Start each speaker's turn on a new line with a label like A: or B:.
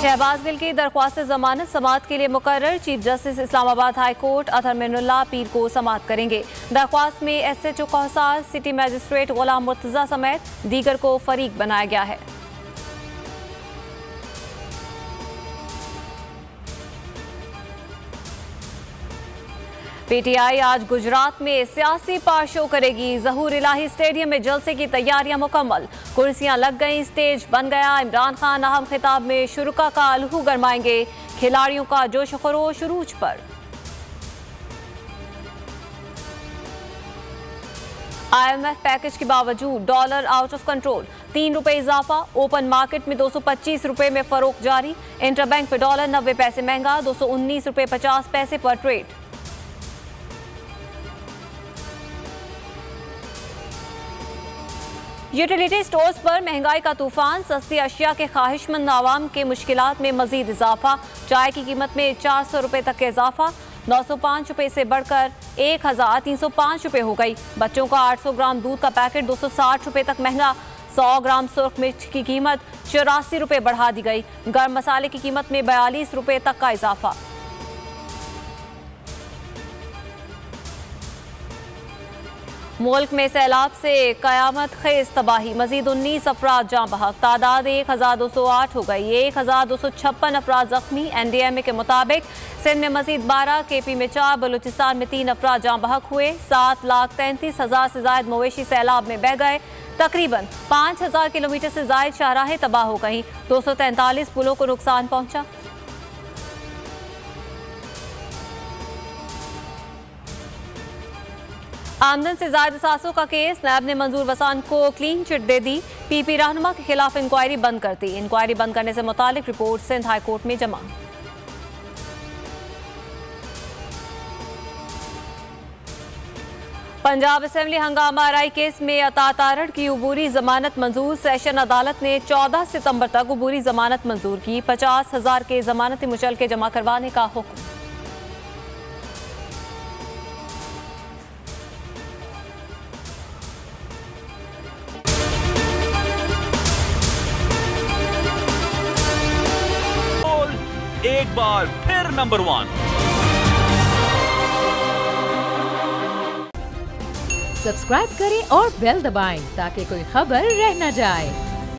A: शहबाज गिल की दरख्वास्त जमानत समाअत के लिए मुकर्रर। Chief justice Islamabad high court Athar Minallah पीर को समाअत करेंगे। दरख्वास्त में SHO कोहसार, सिटी मजिस्ट्रेट गुलाम मुर्तजा समेत दीगर को फरीक बनाया गया है। PTI आज गुजरात में सियासी पार शो करेगी। ज़हूर इलाही स्टेडियम में जलसे की तैयारियां मुकम्मल, कुर्सियां लग गईं, स्टेज बन गया। इमरान खान अहम खिताब में शुरुका का अलहू गरमाएंगे। खिलाड़ियों का जोश खरोश उरूज पर। IMF पैकेज के बावजूद डॉलर आउट ऑफ कंट्रोल, 3 रुपए इजाफा। ओपन मार्केट में 225 रुपए में फरोख्त जारी। इंटरबैंक पे डॉलर 90 पैसे महंगा, 219 रुपए 50 पैसे पर ट्रेड। यूटिलिटी स्टोर्स पर महंगाई का तूफान, सस्ती अशिया के ख्वाहिशमंद आवाम के मुश्किलात में मजीद इजाफा। चाय की कीमत में 400 रुपए तक का इजाफा, 905 रुपए से बढ़कर 1305 रुपए हो गई। बच्चों का 800 ग्राम दूध का पैकेट 260 रुपए तक महंगा। 100 ग्राम सुर्ख मिर्च की कीमत 84 रुपए बढ़ा दी गई। गर्म मसाले की कीमत में 42 रुपए तक का इजाफा। मुल्क में सैलाब से कयामत खेज तबाही, मजीद 19 अफराद जाँ बहक, तादाद 1208 हो गई। 1256 अफराद जख्मी। NDMA के मुताबिक सिंध में मजीद 12, KP में 4, बलूचिस्तान में 3 अफराद जाँ बहक हुए। 7,33,000 से जायद मवेशी सैलाब में बह गए। तकरीबन 5,000 किलोमीटर से जायद शाहराहें तबाह हो गई। 243 पुलों को नुकसान पहुंचा। आमदन से ज्यादा सासों का केस, नैब ने मंजूर वसान को क्लीन चिट दे दी। PP रहनुमा के खिलाफ इंक्वायरी बंद कर दी। इंक्वायरी बंद करने से मुतालिक रिपोर्ट सिंध हाई कोर्ट में जमा। पंजाब असेंबली हंगामा आरई केस में अता तारड़ की अबूरी जमानत मंजूर। सेशन अदालत ने 14 सितंबर तक अबूरी जमानत मंजूर की। 50,000 के जमानती मुचलके जमा करवाने का हुक्म।
B: एक बार फिर नंबर 1।
C: सब्सक्राइब करें और बेल दबाएं ताकि कोई खबर रह न जाए।